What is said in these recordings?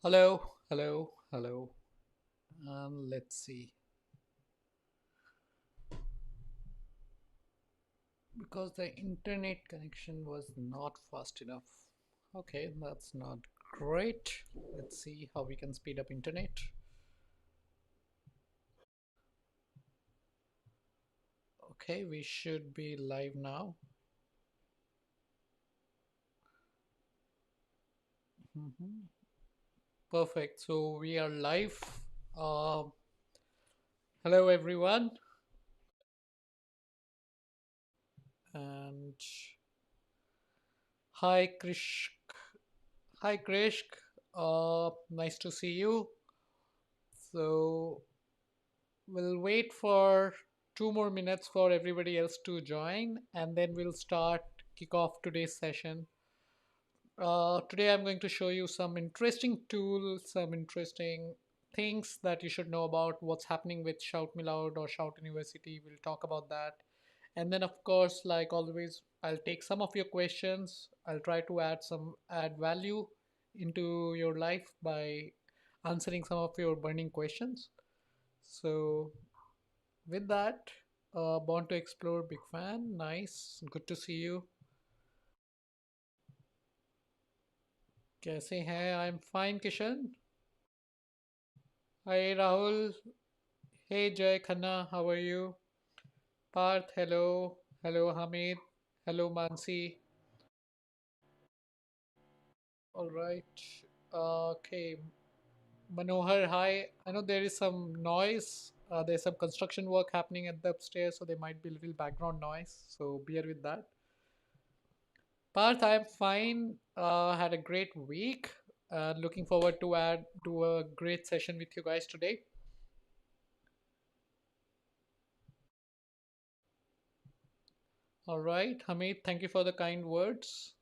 Hello, hello, hello. Let's see. Because the internet connection was not fast enough. Okay, that's not great. Let's see how we can speed up internet. Okay, we should be live now. Mhm. Perfect. So we are live. Uh, Hello, everyone. And hi, Krish. Hi, Krish. Nice to see you. So we'll wait for 2 more minutes for everybody else to join, and then we'll kick off today's session. Today, I'm going to show you some interesting tools, some interesting things that you should know about what's happening with ShoutMeLoud or Shout University. We'll talk about that. And then, of course, like always, I'll take some of your questions. I'll try to add value into your life by answering some of your burning questions. So with that, Born to Explore, big fan. Nice. Good to see you. कैसे हैं? I'm fine, Kishan. Hi, Rahul. Hey, Jay Khanna. How are you? Parth, hello. Hello, Hamid. Hello, Mansi. All right. Okay. Manohar, hi. I know there is some noise. There's some construction work happening at the upstairs, so there might be a little background noise. So bear with that. Parth, I'm fine. Had a great week. Looking forward to add to a great session with you guys today. All right, Hamid, thank you for the kind words.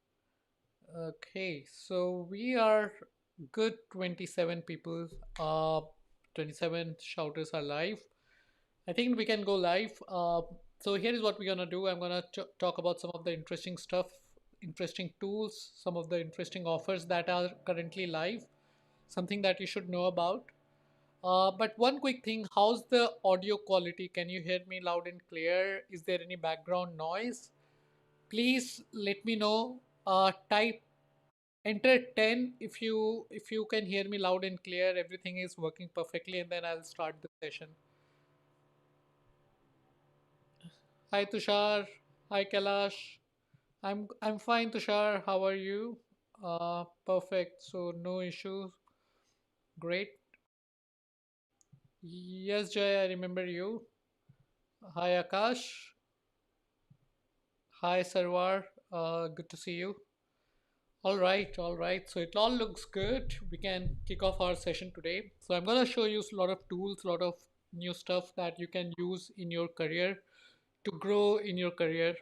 Okay, so we are good 27 people. 27 shouters are live. I think we can go live. So here is what we're gonna do. I'm gonna talk about some of the interesting stuff, interesting tools, some of the interesting offers that are currently live, something that you should know about. But one quick thing, how's the audio quality? Can you hear me loud and clear? Is there any background noise? Please let me know. Type enter 10 if you can hear me loud and clear. Everything is working perfectly, and then I'll start the session. Hi Tushar. Hi Kailash. I'm fine, Tushar. How are you? Perfect. So no issues. Great. Yes, Jay, I remember you. Hi Akash. Hi Sarwar. Good to see you. All right, all right. So it all looks good. We can kick off our session today. So I'm gonna show you a lot of tools, a lot of new stuff that you can use in your career to grow in your career.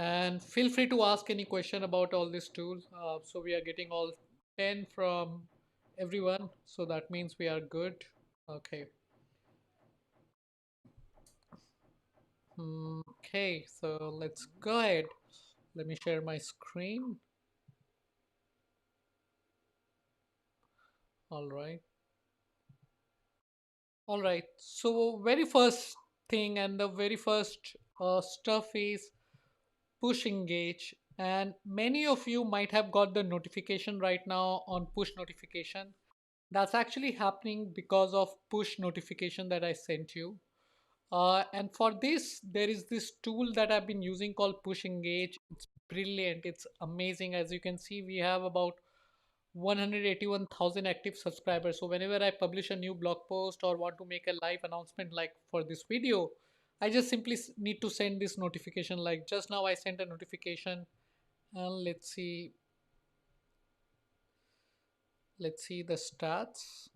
And feel free to ask any question about all these tools. So we are getting all 10 from everyone. So that means we are good. Okay. Okay, so let's go ahead. Let me share my screen. All right. All right. So very first thing and the very first stuff is push engage. And many of you might have got the notification right now on push notification. That's actually happening because of push notification that I sent you. And for this, there is this tool that I've been using called Push Engage. It's brilliant. It's amazing. As you can see, we have about 181,000 active subscribers. So whenever I publish a new blog post or want to make a live announcement like for this video, I just simply need to send this notification. Like just now I sent a notification, and let's see the stats.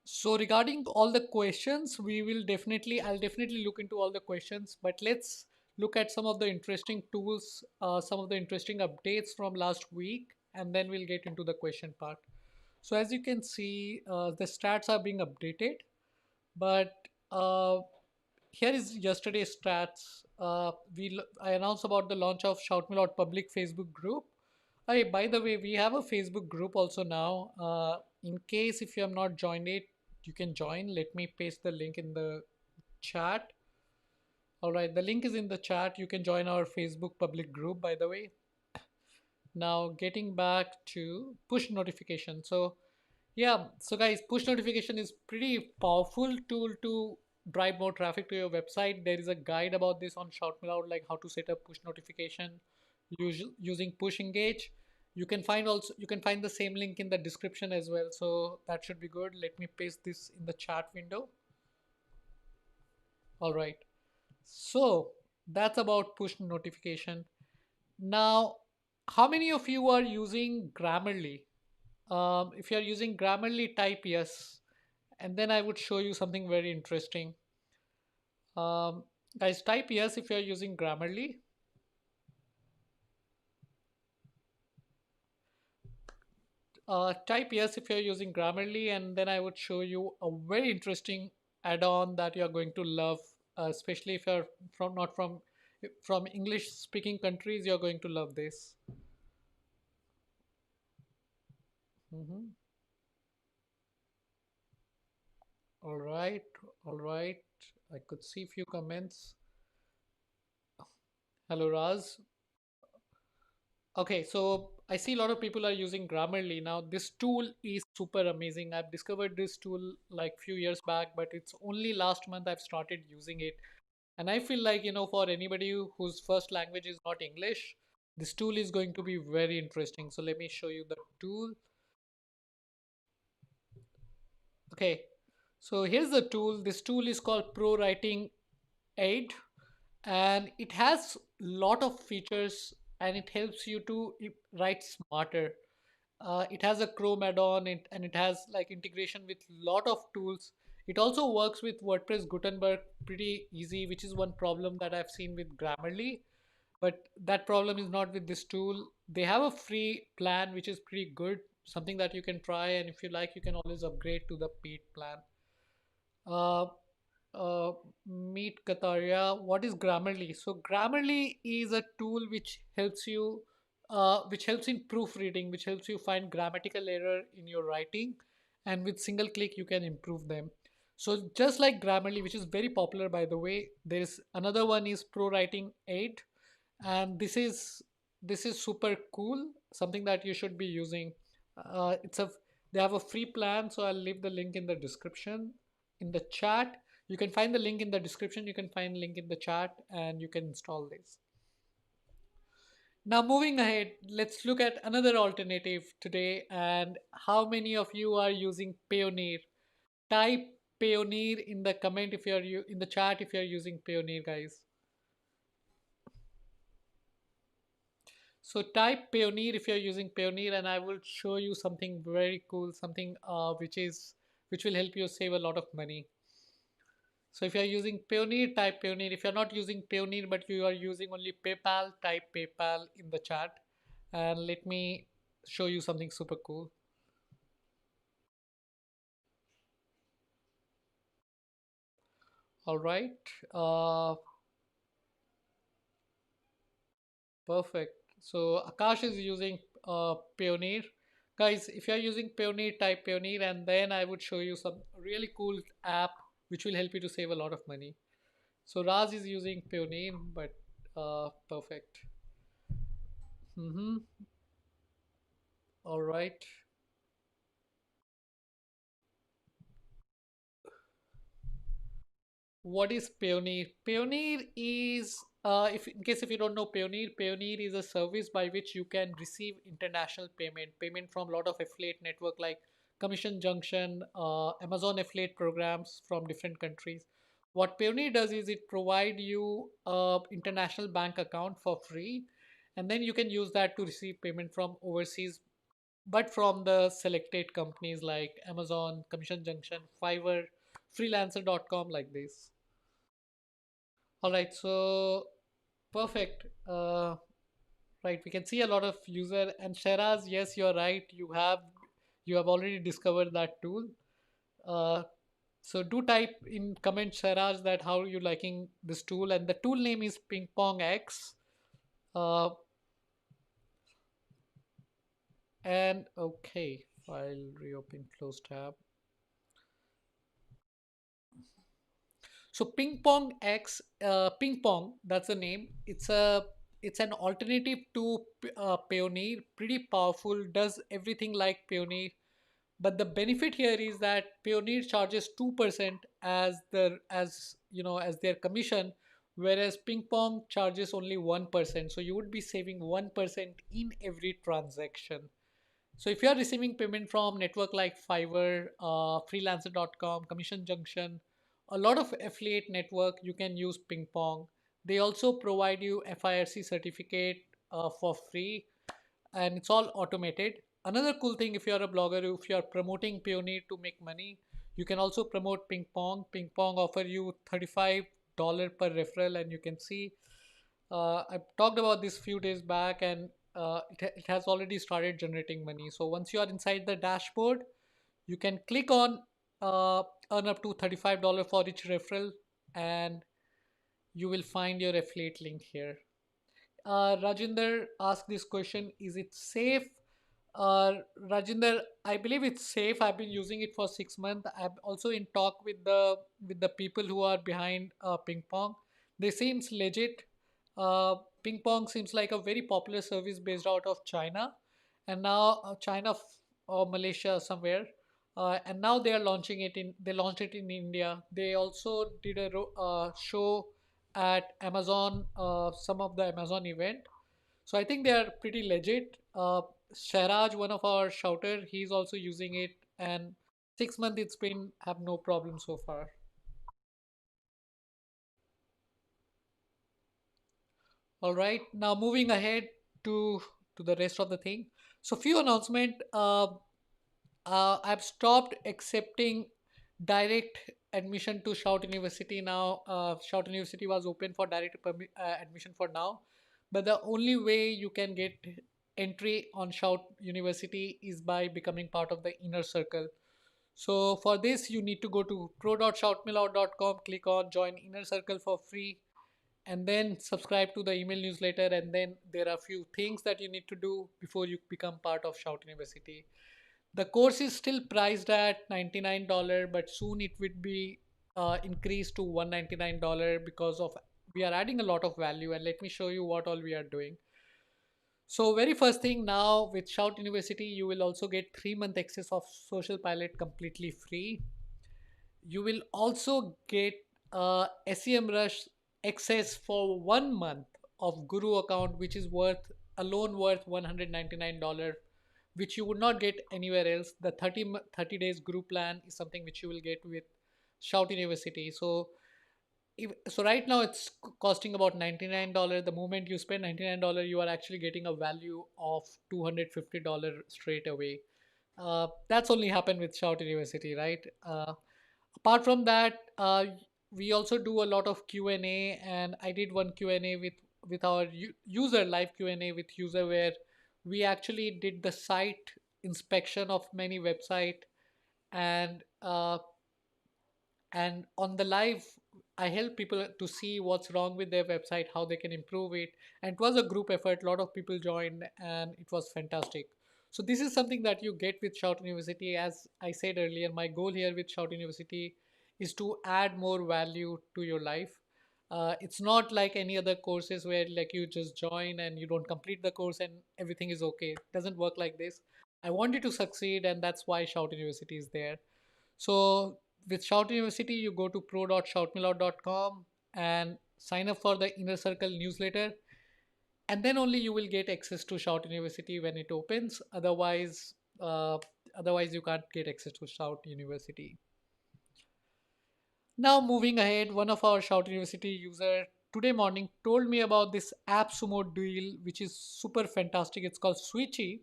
So regarding all the questions, I'll definitely look into all the questions, but let's look at some of the interesting tools, some of the interesting updates from last week, and then we'll get into the question part. So as you can see, the stats are being updated, but here is yesterday's stats. I announced about the launch of ShoutMeLoud public Facebook group. Hey, by the way, we have a Facebook group also now. In case if you have not joined it, you can join. Let me paste the link in the chat. All right, the link is in the chat. You can join our Facebook public group, by the way. Now, getting back to push notification. So, yeah, so guys, push notification is pretty powerful tool to drive more traffic to your website. There is a guide about this on ShoutMeLoud, like how to set up push notification using push engage. You can find the same link in the description as well. So that should be good. Let me paste this in the chat window. All right. So that's about push notification. Now, how many of you are using Grammarly? If you are using Grammarly, type yes, and then I would show you something very interesting. Um, Guys, type yes if you are using Grammarly. Type yes if you're using Grammarly, and then I would show you a very interesting add-on that you're going to love, especially if you're from not from English-speaking countries. You're going to love this. Mhm. All right, all right. I could see few comments. Hello, Raz. Okay, so I see a lot of people are using Grammarly now. This tool is super amazing. I've discovered this tool like few years back, but it's only last month I've started using it. And I feel like, for anybody whose first language is not English, this tool is going to be very interesting. So let me show you the tool. Okay, so here's the tool. This tool is called Pro Writing Aid, and it has lot of features and it helps you to write smarter. It has a Chrome add-on and it has like integration with lot of tools. It also works with WordPress Gutenberg pretty easy, which is one problem that I've seen with Grammarly. But that problem is not with this tool. They have a free plan which is pretty good, something that you can try, and if you like, you can always upgrade to the paid plan. Uh, uh, Meet Kataria. What is Grammarly? So Grammarly is a tool which helps in proofreading, which helps you find grammatical error in your writing, and with single click you can improve them. So just like Grammarly, which is very popular by the way, there is another one is Pro Writing 8, and this is super cool. Something that you should be using. It's a They have a free plan, so I'll leave the link in the description in the chat. You can find the link in the description, you can find link in the chat, and you can install this. Now moving ahead, let's look at another alternative today. And how many of you are using Payoneer? Type Payoneer in the comment if you're in the chat if you're using Payoneer, guys. So type Payoneer if you're using Payoneer, and I will show you something very cool, something which will help you save a lot of money. So if you're using Payoneer, type Payoneer. If you're not using Payoneer but you are using only PayPal, type PayPal in the chat. And let me show you something super cool. All right. Uh, Perfect. So Akash is using Payoneer. Guys, if you're using Payoneer, type Payoneer, and then I would show you some really cool app which will help you to save a lot of money. So Raz is using Payoneer, but perfect. Mm-hmm. All right. What is Payoneer? Payoneer is, if in case if you don't know Payoneer, Payoneer is a service by which you can receive international payment from a lot of affiliate network like Commission Junction, Amazon affiliate programs from different countries. What Payoneer does is it provide you a international bank account for free, and then you can use that to receive payment from overseas, but from the selected companies like Amazon, Commission Junction, Fiverr, freelancer.com, like this. All right, so perfect. Right, we can see a lot of user and Sheraz. Yes, you're right. You have already discovered that tool. Uh, So do type in comment, Sharaj, that how you liking this tool, and the tool name is Ping Pong X. Uh, and okay, file reopen, close tab. So Ping Pong X, Ping Pong, that's the name. It's an alternative to Payoneer, pretty powerful, does everything like Payoneer. But the benefit here is that Payoneer charges 2% as their commission, whereas Ping Pong charges only 1%. So you would be saving 1% in every transaction. So if you are receiving payment from network like Fiverr, freelancer.com, Commission Junction, a lot of affiliate network, you can use Ping Pong. They also provide you FIRC certificate for free, and it's all automated. Another cool thing, if you're a blogger, if you're promoting Payoneer to make money, you can also promote Ping Pong. Ping Pong offer you $35 per referral, and you can see I talked about this few days back, and it has already started generating money. So once you are inside the dashboard, you can click on earn up to $35 for each referral, and you will find your affiliate link here. Rajinder asked this question: is it safe? Rajinder, I believe it's safe. I've been using it for 6 months. I'm also in talk with the people who are behind Ping Pong. They seems legit. Ping Pong seems like a very popular service based out of China, and now or Malaysia somewhere. And now they are launching it in. They launched it in India. They also did a show at Amazon, some of the Amazon event. So I think they are pretty legit. Shahraj, one of our shouter, he's also using it, and 6 months it's been have no problem so far. All right, now moving ahead to the rest of the thing. So few announcement. I've stopped accepting direct admission to Shout University now. Shout University was open for direct admission for now, but the only way you can get entry on Shout University is by becoming part of the inner circle. So for this, you need to go to pro.shoutmeloud.com, click on join inner circle for free, and then subscribe to the email newsletter. And then there are a few things that you need to do before you become part of Shout University. The course is still priced at $99, but soon it would be increased to $199 because of we are adding a lot of value. And let me show you what all we are doing. So very first thing, now with Shout University, you will also get 3 month access of Social Pilot completely free. You will also get SEMRush access for 1 month of Guru account, which is worth $199, which you would not get anywhere else. The 30 days Guru plan is something which you will get with Shout University. So so right now it's costing about $99. The moment you spend $99, you are actually getting a value of $250 straight away. That's only happened with Shout University, right? Apart from that, we also do a lot of Q&A, and I did one Q&A with our user, live Q&A with user, where we actually did the site inspection of many website, and on the live, I help people to see what's wrong with their website, how they can improve it. And it was a group effort, a lot of people joined, and it was fantastic. So this is something that you get with Shout University. As I said earlier, my goal here with Shout University is to add more value to your life. It's not like any other courses where like you just join and you don't complete the course and everything is okay. It doesn't work like this. I want you to succeed, and that's why Shout University is there. So with Shout University, you go to pro.shoutmeloud.com and sign up for the Inner Circle newsletter, and then only you will get access to Shout University when it opens. Otherwise, you can't get access to Shout University. Now moving ahead, one of our Shout University user today morning told me about this AppSumo deal, which is super fantastic. It's called Switchy,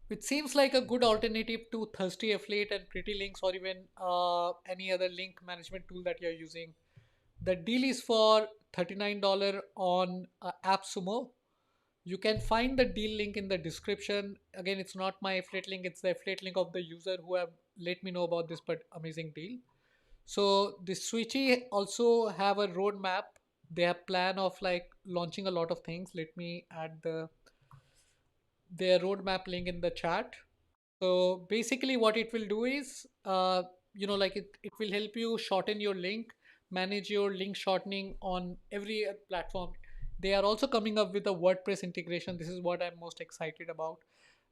which seems like a good alternative to Thirsty Affiliate and Pretty Links, or even any other link management tool that you're using. The deal is for $39 on AppSumo. You can find the deal link in the description. Again, it's not my affiliate link, it's the affiliate link of the user who have let me know about this but amazing deal. So the Switchy also have a roadmap. They have plan of like launching a lot of things. Let me add their roadmap link in the chat. So basically, what it will do is, like it will help you shorten your link, manage your link shortening on every platform. They are also coming up with a WordPress integration. This is what I'm most excited about.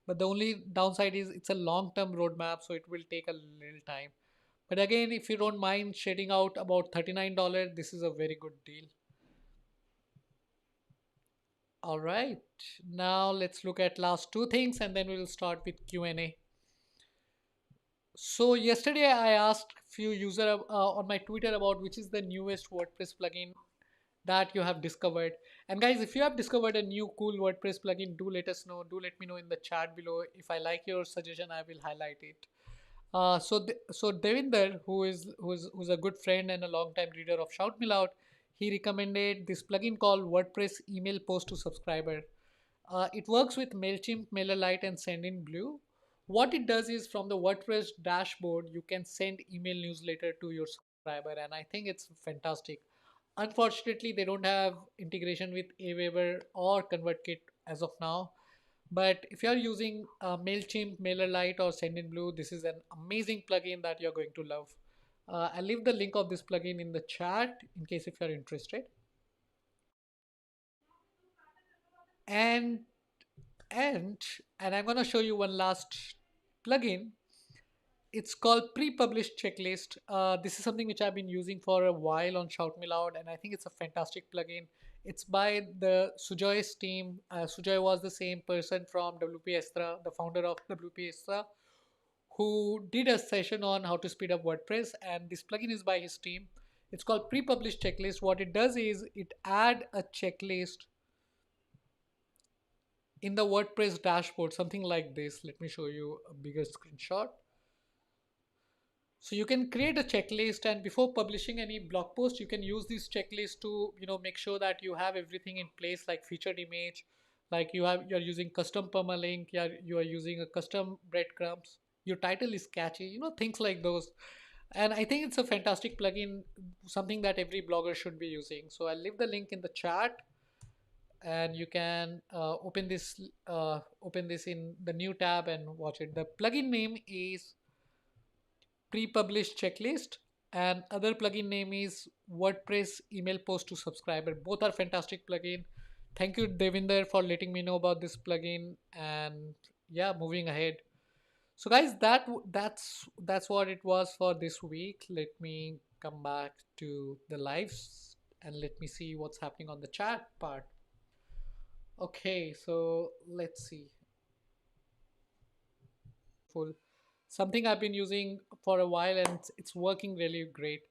But the only downside is it's a long-term roadmap, so it will take a little time. But again, if you don't mind shedding out about $39, this is a very good deal. All right, now let's look at last two things and then we'll start with Q&A. So yesterday I asked few user on my Twitter about which is the newest WordPress plugin that you have discovered. And guys, if you have discovered a new cool WordPress plugin, do let us know. Do let me know in the chat below. If I like your suggestion, I will highlight it. So Devinder, who's a good friend and a long time reader of ShoutMeLoud, he recommended this plugin called WordPress Email Post to Subscriber. It works with MailChimp, MailerLite, and Sendinblue. What it does is from the WordPress dashboard, you can send email newsletter to your subscriber, and I think it's fantastic. Unfortunately, they don't have integration with Aweber or ConvertKit as of now. But if you are using MailChimp, MailerLite, or Sendinblue, this is an amazing plugin that you're going to love. I'll leave the link of this plugin in the chat in case if you're interested. And and and I'm going to show you one last plugin. It's called pre-published checklist. This is something which I've been using for a while on Shout Me Loud, and I think it's a fantastic plugin. It's by the Sujoy's team. Sujoy was the same person from WP Estra, the founder of WP Estra, who did a session on how to speed up WordPress, and this plugin is by his team. It's called pre-published checklist. What it does is it add a checklist in the WordPress dashboard, something like this. Let me show you a bigger screenshot. So you can create a checklist, and before publishing any blog post, you can use this checklist to make sure that you have everything in place, like featured image, like you're using custom permalink, you are using a custom breadcrumbs, your title is catchy, things like those. And I think it's a fantastic plugin, something that every blogger should be using. So I'll leave the link in the chat, and you can open this in the new tab and watch it. The plugin name is pre-published checklist, and other plugin name is WordPress email post to subscriber. Both are fantastic plugin. Thank you Devinder for letting me know about this plugin. And yeah, moving ahead. So guys, that's what it was for this week. Let me come back to the lives and let me see what's happening on the chat part. Okay, so let's see. Full something I've been using for a while, and it's working really great.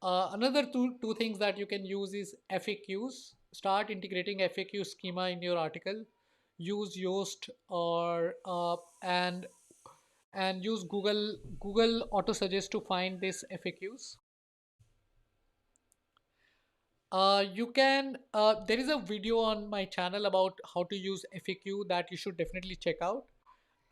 Another two things that you can use is FAQs. Start integrating FAQ schema in your article. Use Yoast or and use Google Auto Suggest to find these FAQs. You can there is a video on my channel about how to use FAQ that you should definitely check out.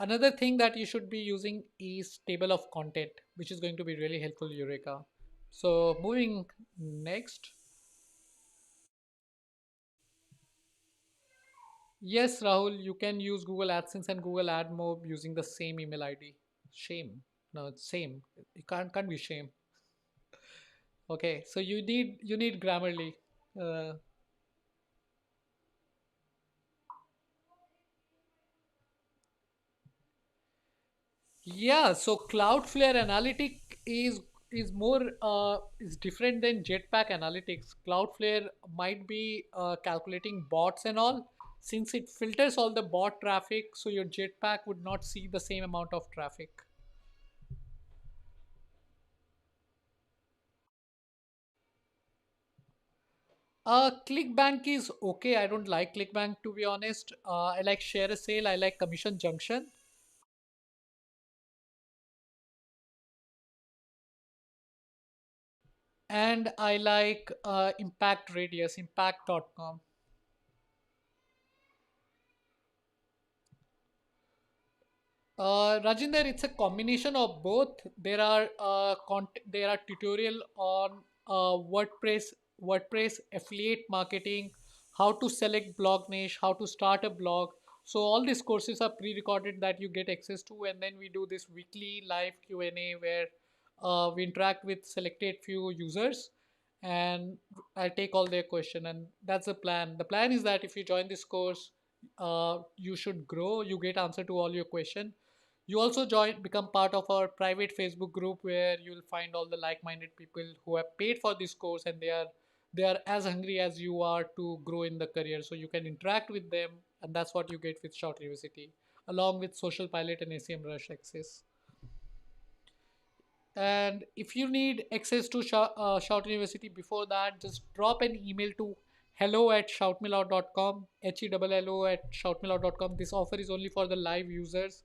Another thing that you should be using is table of content, which is going to be really helpful, Eureka. So moving next. Yes, Rahul, you can use Google AdSense and Google Admob using the same email ID. Shame. No, it's same. It can't be shame. Okay, so you need Grammarly. Uh, yeah, so Cloudflare Analytic is more is different than Jetpack Analytics. Cloudflare might be calculating bots and all. Since it filters all the bot traffic, so your Jetpack would not see the same amount of traffic. ClickBank is okay. I don't like ClickBank to be honest. I like Share a Sale. I like Commission Junction, and I like Impact Radius, Impact.com. Rajinder, it's a combination of both. There are tutorial on WordPress affiliate marketing, how to select blog niche, how to start a blog. So all these courses are pre-recorded that you get access to, and then we do this weekly live Q&A where we interact with selected few users, and I take all their question, and that's the plan. The plan is that if you join this course, you should grow. You get answer to all your question. You also become part of our private Facebook group where you'll find all the like-minded people who have paid for this course, and they are as hungry as you are to grow in the career. So you can interact with them, and that's what you get with Shout University, along with Social Pilot and SEMRush access. And if you need access to Shout University before that, just drop an email to hello@shoutmeloud.com, HELLO at shoutmeloud.com. This offer is only for the live users.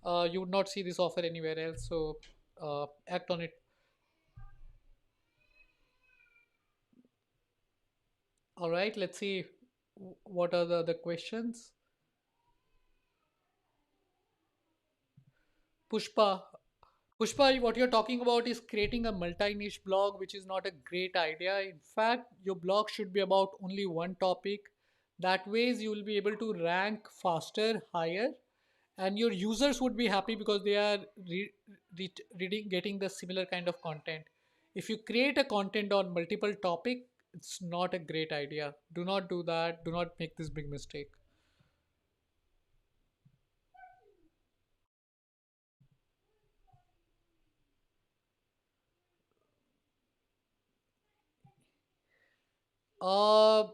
You would not see this offer anywhere else. So act on it. All right, let's see what are the other questions. Pushpa, Pushpa, what you're talking about is creating a multi-niche blog, which is not a great idea. In fact, your blog should be about only one topic. That ways you will be able to rank faster, higher, and your users would be happy because they are reading, getting the similar kind of content. If you create a content on multiple topic, it's not a great idea. Do not do that. Do not make this big mistake. Uh,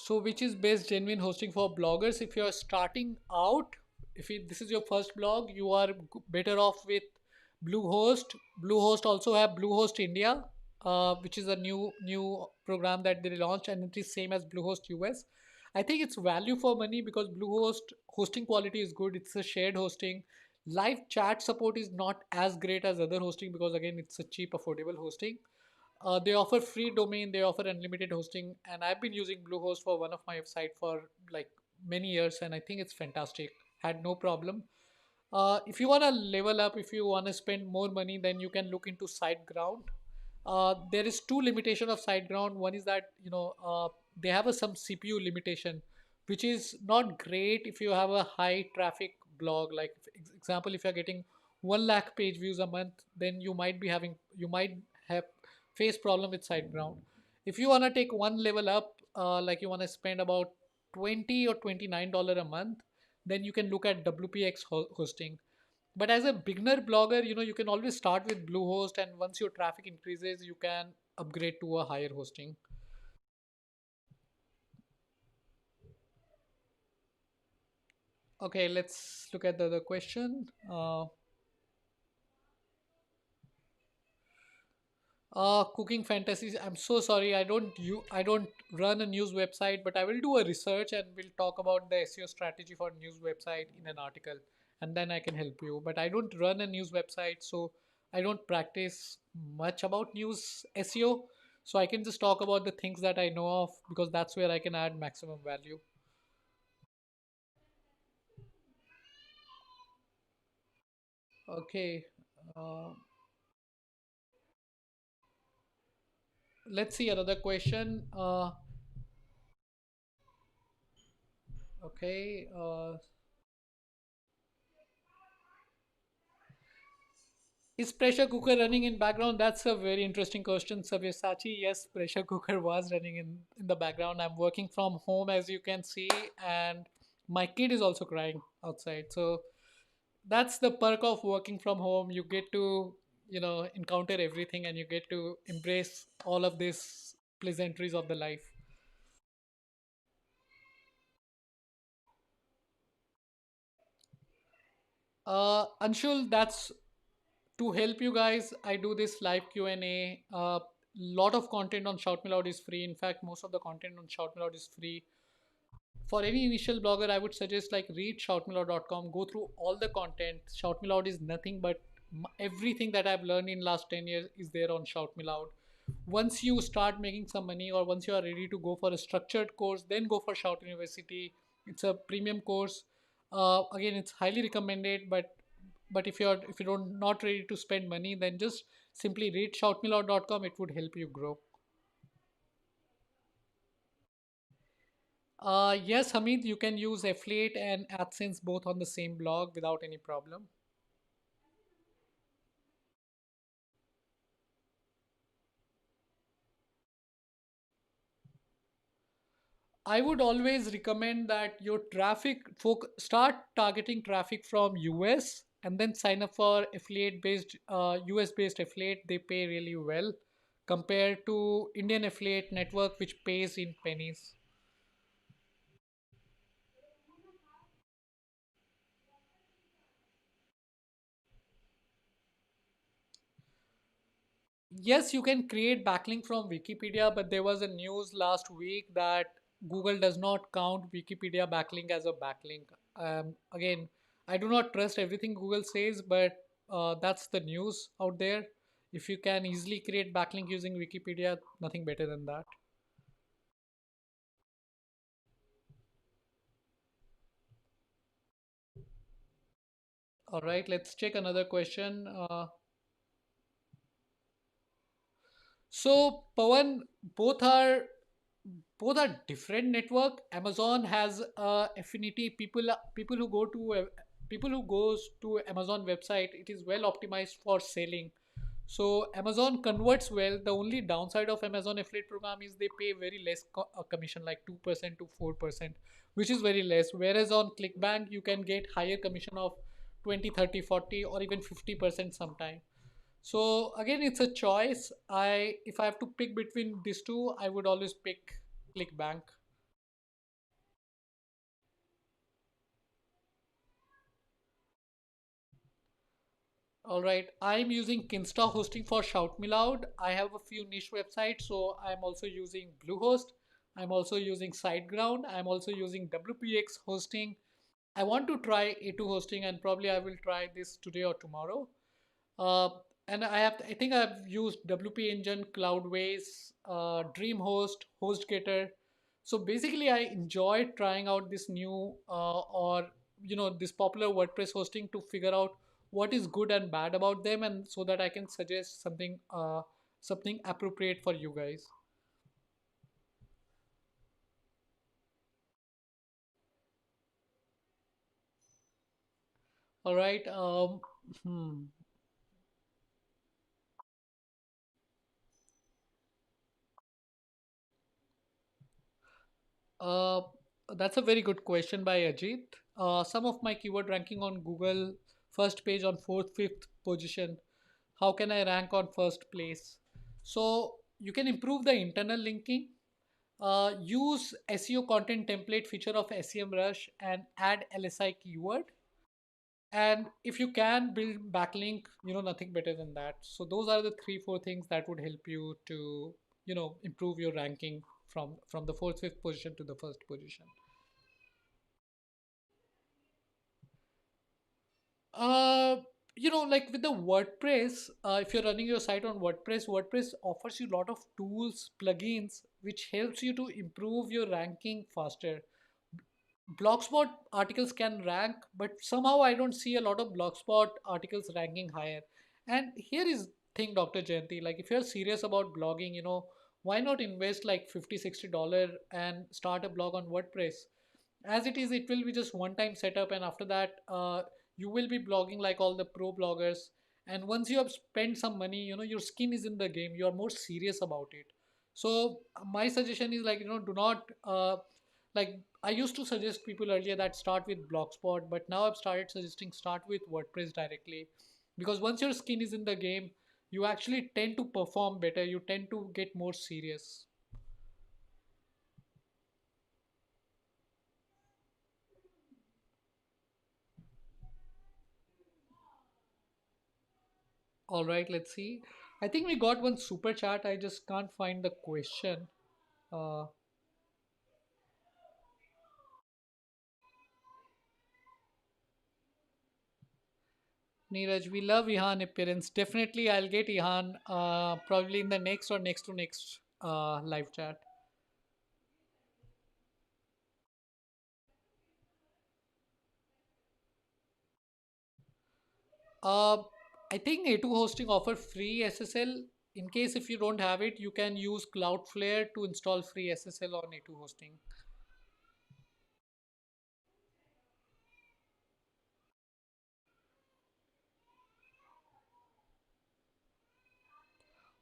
So, which is best genuine hosting for bloggers? If you are starting out, this is your first blog, you are better off with Bluehost. Bluehost also have Bluehost India, which is a new program that they launched, and it is same as Bluehost US. I think it's value for money because Bluehost hosting quality is good. It's a shared hosting. Live chat support is not as great as other hosting because again it's a cheap, affordable hosting. They offer free domain, they offer unlimited hosting, and I've been using Bluehost for one of my website for like many years, and I think it's fantastic. Had no problem. If you want to level up, if you want to spend more money, then you can look into SiteGround. There is two limitation of SiteGround. One is that they have some CPU limitation, which is not great if you have a high traffic blog. Like example, if you're getting 1 lakh page views a month, then you might have face problem with SiteGround. If you want to take one level up, like you want to spend about 20 or $29 a month, then you can look at WPX hosting. But as a beginner blogger, you can always start with Bluehost, and once your traffic increases, you can upgrade to a higher hosting. Okay, let's look at the other question. Cooking fantasies. I'm so sorry. I don't run a news website, but I will do a research and we'll talk about the SEO strategy for news website in an article, and then I can help you. But I don't run a news website, so I don't practice much about news SEO. So I can just talk about the things that I know of because that's where I can add maximum value. Okay. Uh, let's see another question. Okay. Is pressure cooker running in background? That's a very interesting question, Sabyasachi. Yes, pressure cooker was running in the background. I'm working from home, as you can see, and my kid is also crying outside. So that's the perk of working from home. You get to, encounter everything, and you get to embrace all of these pleasantries of the life. Anshul, that's to help you guys. I do this live Q&A. Lot of content on ShoutMeLoud is free. In fact, most of the content on ShoutMeLoud is free. For any initial blogger, I would suggest like read shoutmeloud.com, go through all the content. Shoutmeloud is nothing but everything that I've learned in last 10 years is there on Shoutmeloud. Once you start making some money, or once you are ready to go for a structured course, then go for Shout University. It's a premium course. Again, it's highly recommended, but if you don't not ready to spend money, then just simply read shoutmeloud.com. It would help you grow. Yes, Hamid, you can use affiliate and AdSense both on the same blog without any problem. I would always recommend that your start targeting traffic from US and then sign up for affiliate based US based affiliate. They pay really well compared to Indian affiliate network which pays in pennies. Yes, you can create backlink from Wikipedia, but there was a news last week that Google does not count Wikipedia backlink as a backlink. Again, I do not trust everything Google says, but that's the news out there. If you can easily create backlink using Wikipedia, nothing better than that. All right, let's check another question. So, Pawan, both are both are different network. Amazon has affinity. People who go to people who goes to Amazon website, it is well optimized for selling. So Amazon converts well. The only downside of Amazon affiliate program is they pay very less commission, like 2% to 4%, which is very less. Whereas on ClickBank, you can get higher commission of 20, 30, 40, or even 50% sometime. So again, it's a choice. If I have to pick between these two, I would always pick ClickBank. All right, I'm using Kinsta hosting for ShoutMeLoud. I have a few niche websites, so I'm also using Bluehost. I'm also using SiteGround. I'm also using WPX hosting. I want to try A2 hosting, and probably I will try this today or tomorrow. Uh, and I think I've used WP Engine, Cloudways, DreamHost, HostGator. So basically, I enjoyed trying out this new or this popular WordPress hosting to figure out what is good and bad about them, and so that I can suggest something appropriate for you guys. All right. Hmm. Uh, that's a very good question by Ajit. Some of my keyword ranking on Google first page on fourth, fifth position. How can I rank on first place? So you can improve the internal linking. Use SEO content template feature of SEMRush and add LSI keyword. And if you can build backlink, nothing better than that. So those are the three, four things that would help you to, improve your ranking from the fourth, fifth position to the first position. Uh, like with the WordPress, if you're running your site on WordPress, WordPress offers you a lot of tools, plugins, which helps you to improve your ranking faster. Blogspot articles can rank, but somehow I don't see a lot of Blogspot articles ranking higher. And here is thing, Dr. Jayanti, like if you're serious about blogging, why not invest like 50, $60 and start a blog on WordPress? As it is, it will be just one time setup, and after that, you will be blogging like all the pro bloggers. And once you have spent some money, your skin is in the game, you are more serious about it. So my suggestion is like, do not like I used to suggest people earlier that start with Blogspot, but now I've started suggesting start with WordPress directly, because once your skin is in the game, you actually tend to perform better, you tend to get more serious. All right, let's see. I think we got one super chat. I just can't find the question. Uh, Neeraj, we love Ihan appearance. Definitely, I'll get Ihan probably in the next or next to next live chat. Uh, I think A2 hosting offer free SSL. In case if you don't have it, you can use Cloudflare to install free SSL on A2 hosting.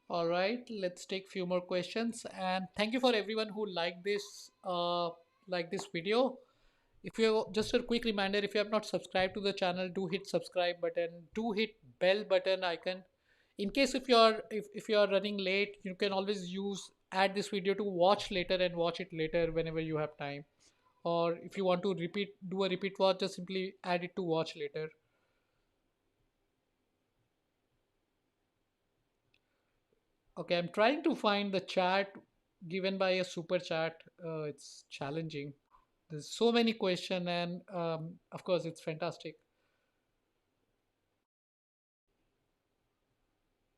All right, let's take few more questions. And thank you for everyone who liked this video. If you just a quick reminder, if you have not subscribed to the channel, do hit subscribe button, do hit bell button icon. In case if you are running late, you can always use add this video to watch later and watch it later whenever you have time. Or if you want to do a repeat watch, just simply add it to watch later. Okay, I'm trying to find the chat given by a super chat. It's challenging. There's so many questions, and of course, it's fantastic.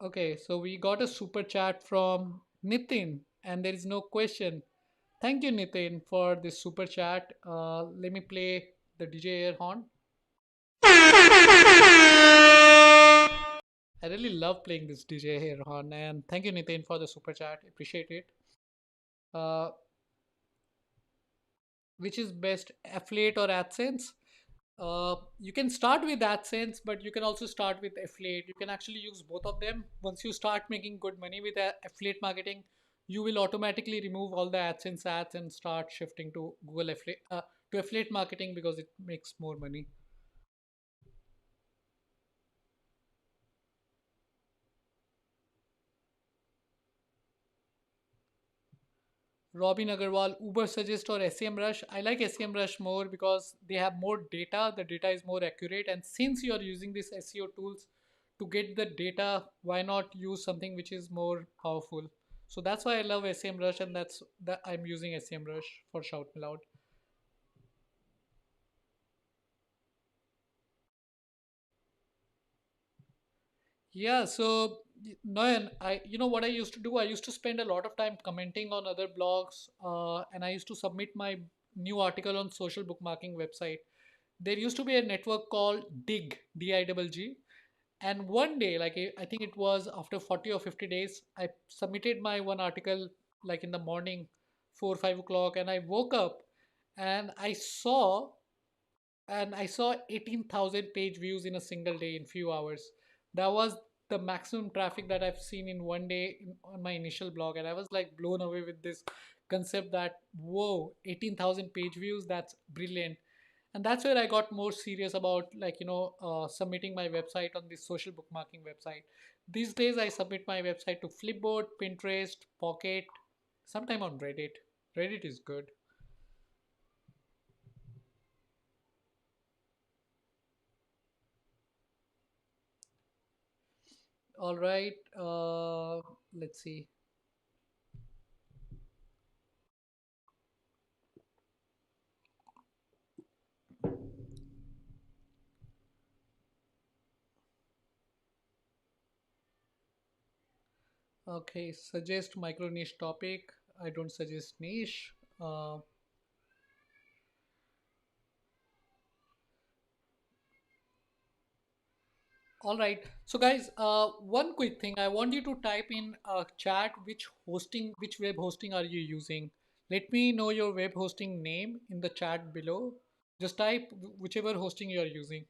Okay, so we got a super chat from Nitin, and there is no question. Thank you, Nitin, for this super chat. Let me play the DJ air horn. I really love playing this DJ air horn, and thank you, Nitin, for the super chat. Appreciate it. Uh, which is best, affiliate or AdSense? You can start with AdSense, but you can also start with affiliate. You can actually use both of them. Once you start making good money with affiliate marketing, you will automatically remove all the AdSense ads and start shifting to to affiliate marketing because it makes more money. Robin Agarwal, Uber Suggest or SEMrush. I like SEMrush more because they have more data. The data is more accurate. And since you are using these SEO tools to get the data, why not use something which is more powerful? So that's why I love SEMrush, and that's that I'm using SEMrush for ShoutMeLoud. Yeah, so Noyan, I you know what I used to do? I used to spend a lot of time commenting on other blogs, and I used to submit my new article on social bookmarking website. There used to be a network called Dig, DIGG, and one day, like I think it was after 40 or 50 days, I submitted my one article like in the morning, 4 5 o'clock, and I woke up and I saw 18,000 page views in a single day in few hours. That was the maximum traffic that I've seen in one day on my initial blog, and I was like blown away with this concept that whoa, 18,000 page views, that's brilliant. And that's where I got more serious about submitting my website on this social bookmarking website. These days I submit my website to Flipboard, Pinterest, Pocket, sometime on Reddit. Reddit is good. All right, let's see. Okay, suggest micro niche topic. I don't suggest niche. All right. So guys, one quick thing. I want you to type in chat which web hosting are you using? Let me know your web hosting name in the chat below. Just type whichever hosting you are using.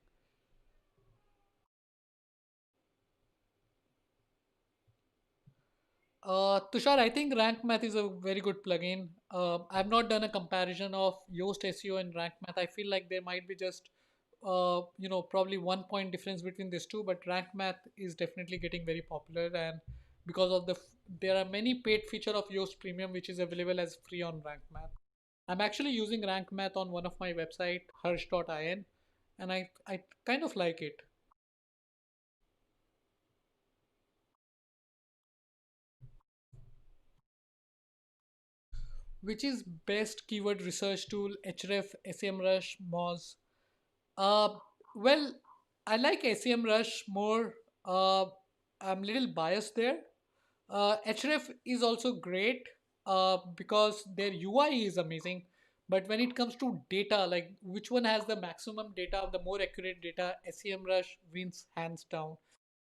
Tushar, I think Rank Math is a very good plugin. I've not done a comparison of Yoast SEO and Rank Math. I feel like there might be just, probably 1 point difference between these two. But Rank Math is definitely getting very popular, and because of there are many paid feature of Yoast Premium which is available as free on Rank Math. I'm actually using Rank Math on one of my website, harsh.in, and I kind of like it. Which is best keyword research tool? Href, SEMrush, Moz? Uh, well, I like SEMrush more. I'm a little biased there. Href is also great because their UI is amazing. But when it comes to data, like which one has the maximum data, the more accurate data, SEMrush wins hands down.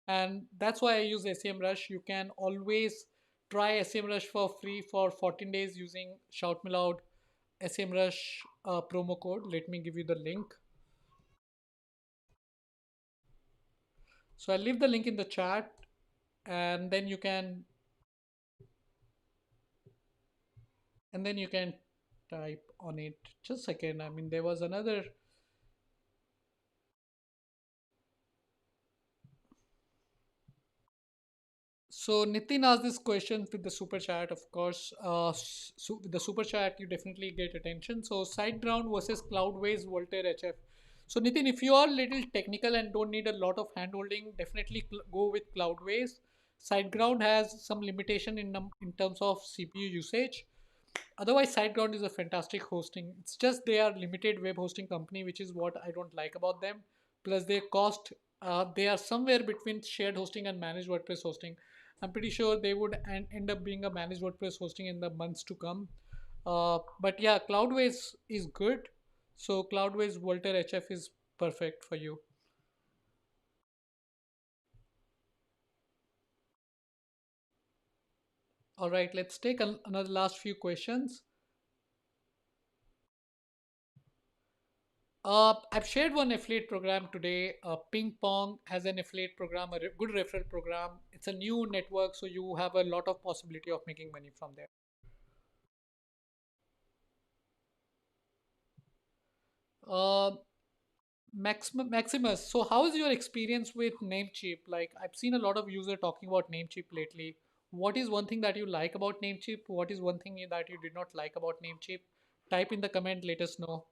And that's why I use SEMrush. You can always try SEMrush for free for 14 days using ShoutMeLoud SEMrush promo code. Let me give you the link. So I'll leave the link in the chat, and then you can type on it. Just a second. I mean, there was another. So Nitin asked this question with the super chat, of course. With the super chat, you definitely get attention. So SiteGround versus Cloudways Voltaire HF. So Nitin, if you are a little technical and don't need a lot of handholding, definitely go with Cloudways. SiteGround has some limitation in terms of CPU usage. Otherwise, SiteGround is a fantastic hosting. It's just they are limited web hosting company, which is what I don't like about them. Plus, their cost, they are somewhere between shared hosting and managed WordPress hosting. I'm pretty sure they would end up being a managed WordPress hosting in the months to come. But yeah, Cloudways is good. So Cloudways Voltaire HF is perfect for you. All right, let's take another last few questions. I've shared one affiliate program today. Ping Pong has an affiliate program, a good referral program. It's a new network, so you have a lot of possibility of making money from there. Uh, Maximus, so how is your experience with Namecheap? Like, I've seen a lot of user talking about Namecheap lately. What is one thing that you like about Namecheap? What is one thing that you did not like about Namecheap? Type in the comment, let us know.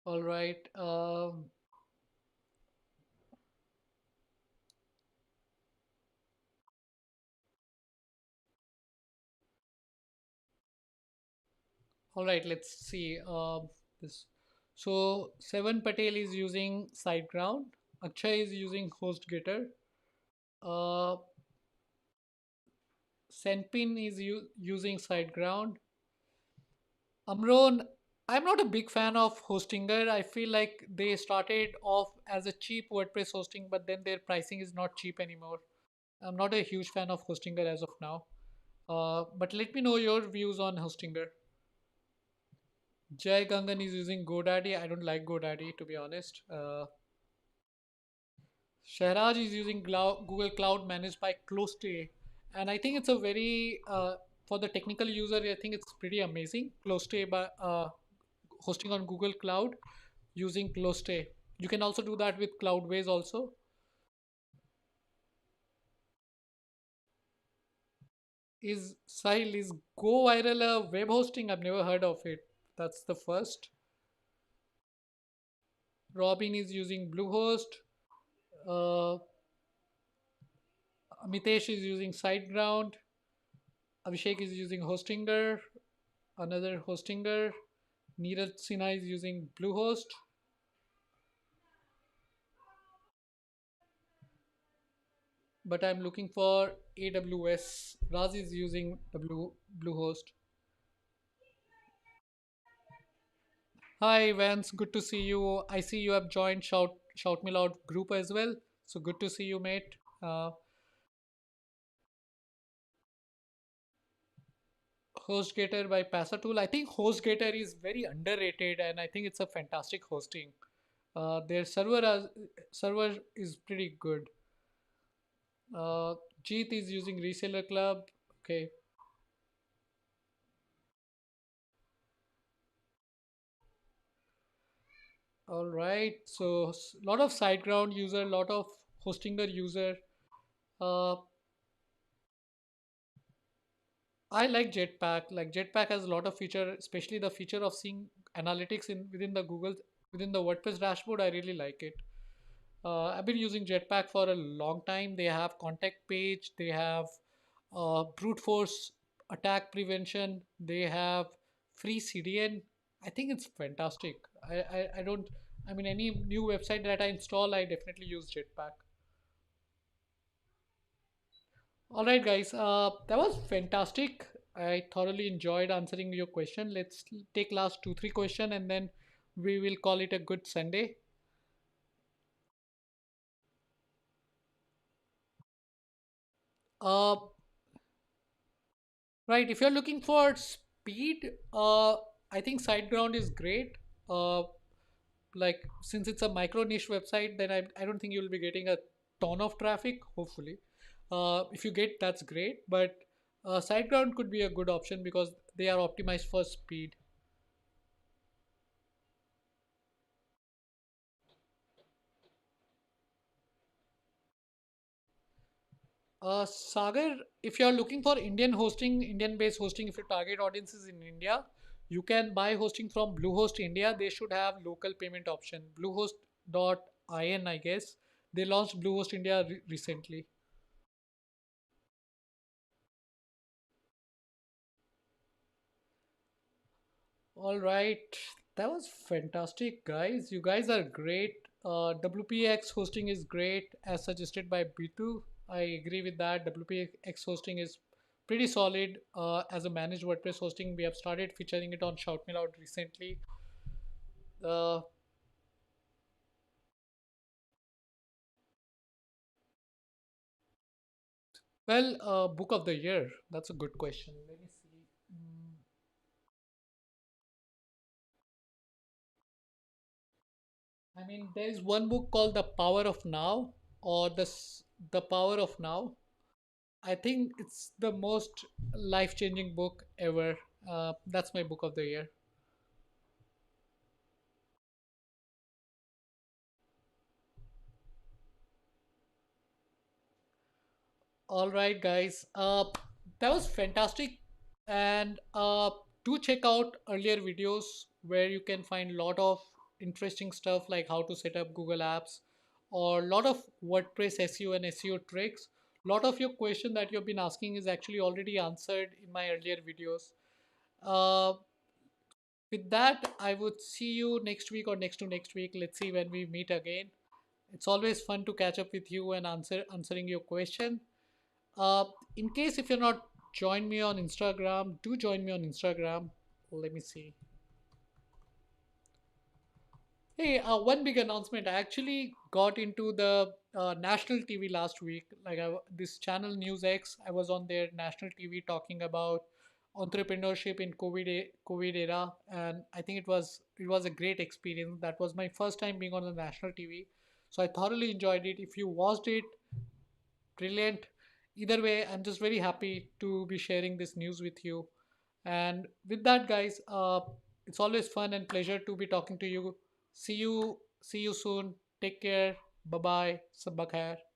All right. All right, let's see this. So Seven Patel is using SiteGround. Akshay is using HostGator. Uh, Senpin is using SiteGround. Amron, I'm not a big fan of Hostinger. I feel like they started off as a cheap WordPress hosting, but then their pricing is not cheap anymore. I'm not a huge fan of Hostinger as of now. But let me know your views on Hostinger. Jay Gangan is using GoDaddy. I don't like GoDaddy, to be honest. Shahraj is using Google Cloud managed by Clostay, and I think it's a very for the technical user. I think it's pretty amazing. Clostay by hosting on Google Cloud using Clostay. You can also do that with Cloudways also. Is Sahil, is Go Viral a web hosting? I've never heard of it. That's the first. Robin is using Bluehost. Uh, Mitesh is using SiteGround. Abhishek is using Hostinger. Another Hostinger. Neeraj Sinha is using Bluehost. But I'm looking for AWS. Raz is using Bluehost. Hi Vance, good to see you. I see you have joined Shout Me Loud group as well. So good to see you, mate. HostGator by Passatool. I think HostGator is very underrated, and I think it's a fantastic hosting. Their server is pretty good. Jeet is using Reseller Club. Okay, all right. So a lot of SiteGround user, lot of Hostinger user. Uh, I like Jetpack. Like Jetpack has a lot of feature, especially the feature of seeing analytics in within the WordPress dashboard. I really like it. I've been using Jetpack for a long time. They have contact page. They have brute force attack prevention. They have free CDN. I think it's fantastic. I don't. I mean, any new website that I install, I definitely use Jetpack. All right, guys. That was fantastic. I thoroughly enjoyed answering your question. Let's take last two, three question, and then we will call it a good Sunday. Uh, right. If you're looking for speed, I think SiteGround is great. Like since it's a micro niche website, then I don't think you'll be getting a ton of traffic. Hopefully, if you get, that's great. But SiteGround could be a good option because they are optimized for speed. Sagar, if you're looking for Indian hosting, Indian-based hosting, if your target audience is in India, you can buy hosting from Bluehost India. They should have local payment option. Bluehost.in, I guess. They launched Bluehost India recently. All right, that was fantastic, guys. You guys are great. WPX hosting is great, as suggested by B2. I agree with that. WPX hosting is pretty solid as a managed WordPress hosting. We have started featuring it on ShoutMeLoud recently. Uh, Book of the year. That's a good question. Let me see. I mean, there is one book called The Power of Now, or The Power of Now. I think it's the most life changing book ever. That's my book of the year. All right, guys. That was fantastic. And do check out earlier videos where you can find a lot of interesting stuff like how to set up Google Apps or a lot of WordPress SEO and SEO tricks. A lot of your question that you've been asking is actually already answered in my earlier videos. Uh, with that, I would see you next week or next to next week. Let's see when we meet again. It's always fun to catch up with you and answering your question. Uh, in case if you're not join me on Instagram, do join me on Instagram. Let me see. Hey, one big announcement. I actually got into the national TV last week. This channel News X, I was on their national TV talking about entrepreneurship in COVID era, and I think it was a great experience. That was my first time being on the national TV, so I thoroughly enjoyed it. If you watched it, brilliant. Either way, I'm just very happy to be sharing this news with you. And with that, guys, it's always fun and pleasure to be talking to you. See you soon. Take care. Bye bye. Sabak khair.